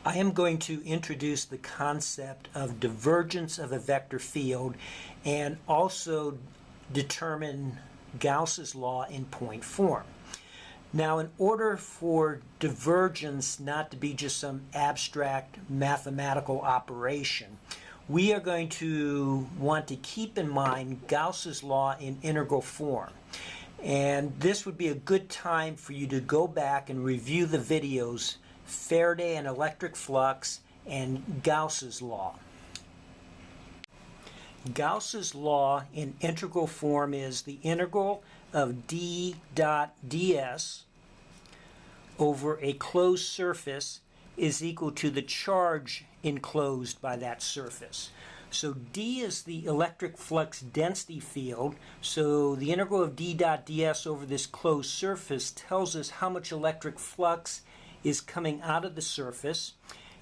I am going to introduce the concept of divergence of a vector field and also determine Gauss's law in point form. Now, in order for divergence not to be just some abstract mathematical operation, we are going to want to keep in mind Gauss's law in integral form. And this would be a good time for you to go back and review the videos Faraday and electric flux and Gauss's law. Gauss's law in integral form is the integral of d dot ds over a closed surface is equal to the charge enclosed by that surface. So d is the electric flux density field, so the integral of d dot ds over this closed surface tells us how much electric flux is coming out of the surface,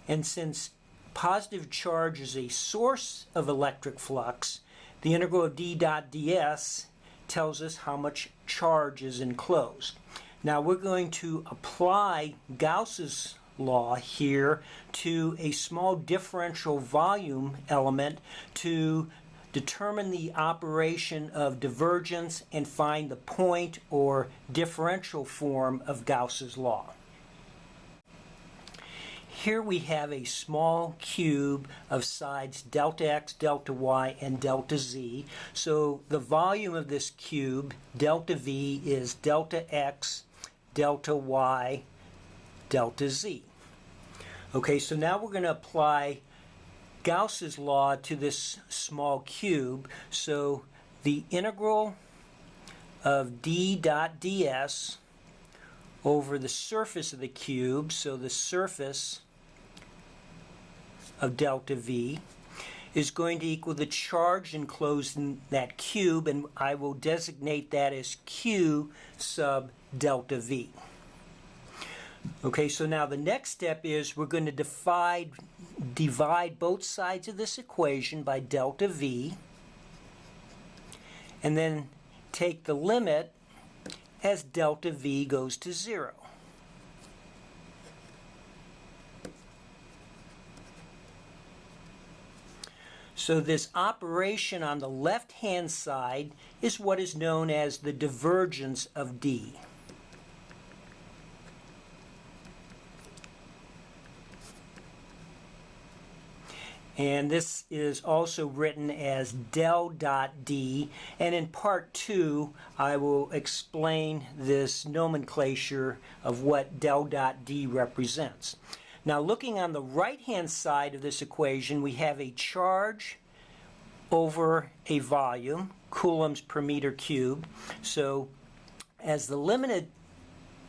and since positive charge is a source of electric flux, the integral of d dot ds tells us how much charge is enclosed. Now we're going to apply Gauss's law here to a small differential volume element to determine the operation of divergence and find the point or differential form of Gauss's law. Here we have a small cube of sides delta x, delta y, and delta z. So the volume of this cube, delta v, is delta x, delta y, delta z. Okay, so now we're going to apply Gauss's law to this small cube. So the integral of d dot ds over the surface of the cube, so the surface of delta v, is going to equal the charge enclosed in that cube, and I will designate that as q sub delta v. Okay, so now the next step is we're going to divide both sides of this equation by delta v, and then take the limit as delta v goes to 0. So this operation on the left-hand side is what is known as the divergence of d. And this is also written as del dot d, and in part 2 I will explain this nomenclature of what del dot d represents. Now, looking on the right-hand side of this equation, we have a charge over a volume, coulombs per meter cubed. So as the limit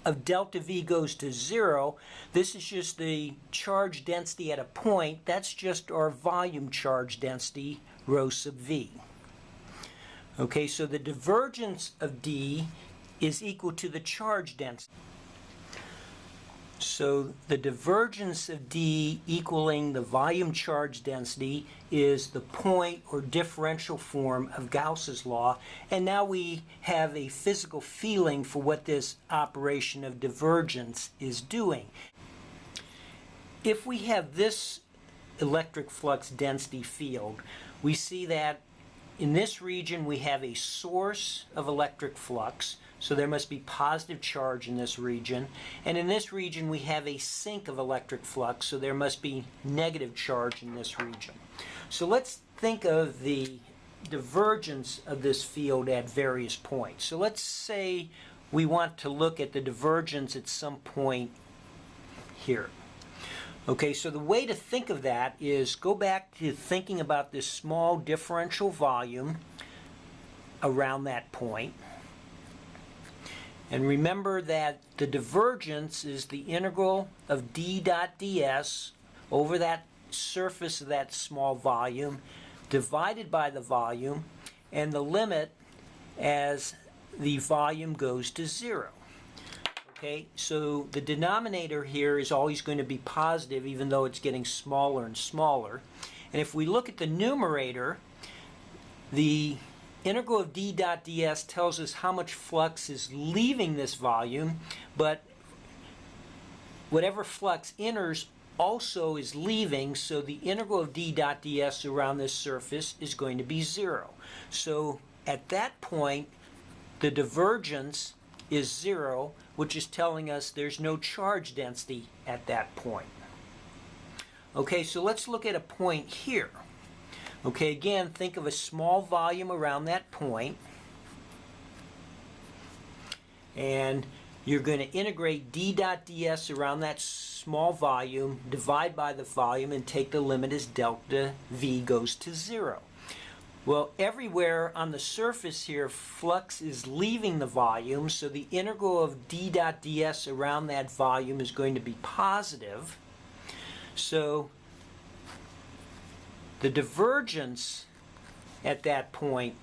of delta v goes to 0, this is just the charge density at a point. That's just our volume charge density, rho sub v. Okay, so the divergence of d is equal to the charge density. So the divergence of d equaling the volume charge density is the point or differential form of Gauss's law. And now we have a physical feeling for what this operation of divergence is doing. If we have this electric flux density field, we see that in this region we have a source of electric flux, so there must be positive charge in this region. And in this region we have a sink of electric flux, so there must be negative charge in this region. So let's think of the divergence of this field at various points. So let's say we want to look at the divergence at some point here. Okay, so the way to think of that is go back to thinking about this small differential volume around that point. And remember that the divergence is the integral of d dot ds over that surface of that small volume divided by the volume and the limit as the volume goes to 0. Okay, so the denominator here is always going to be positive even though it's getting smaller and smaller. And if we look at the numerator, the integral of d dot ds tells us how much flux is leaving this volume, but whatever flux enters also is leaving, so the integral of d dot ds around this surface is going to be 0. So at that point, the divergence is 0, which is telling us there's no charge density at that point. Okay, so let's look at a point here. Okay, again, think of a small volume around that point. And you're going to integrate d dot ds around that small volume, divide by the volume, and take the limit as delta v goes to 0. Well, everywhere on the surface here, flux is leaving the volume, so the integral of d dot ds around that volume is going to be positive. So the divergence at that point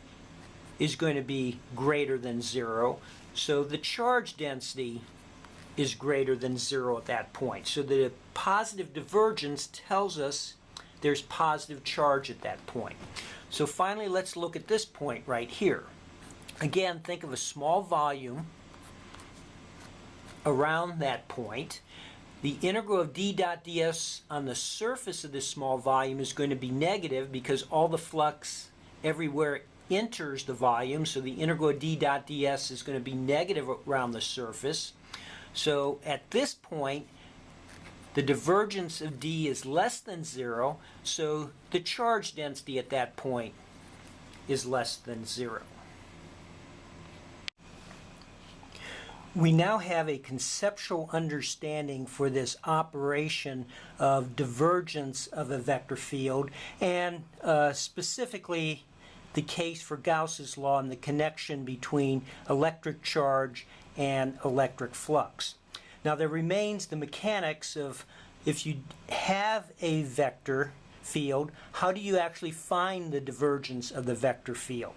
is going to be greater than 0. So the charge density is greater than 0 at that point. So the positive divergence tells us there's positive charge at that point. So finally, let's look at this point right here. Again, think of a small volume around that point. The integral of d dot ds on the surface of this small volume is going to be negative because all the flux everywhere enters the volume, so the integral of d dot ds is going to be negative around the surface. So at this point, the divergence of d is less than 0, so the charge density at that point is less than 0. We now have a conceptual understanding for this operation of divergence of a vector field, and specifically the case for Gauss's law and the connection between electric charge and electric flux. Now there remains the mechanics of, if you have a vector field, how do you actually find the divergence of the vector field?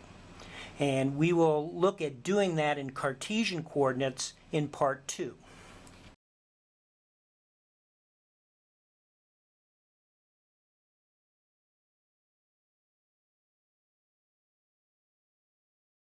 And we will look at doing that in Cartesian coordinates in part 2.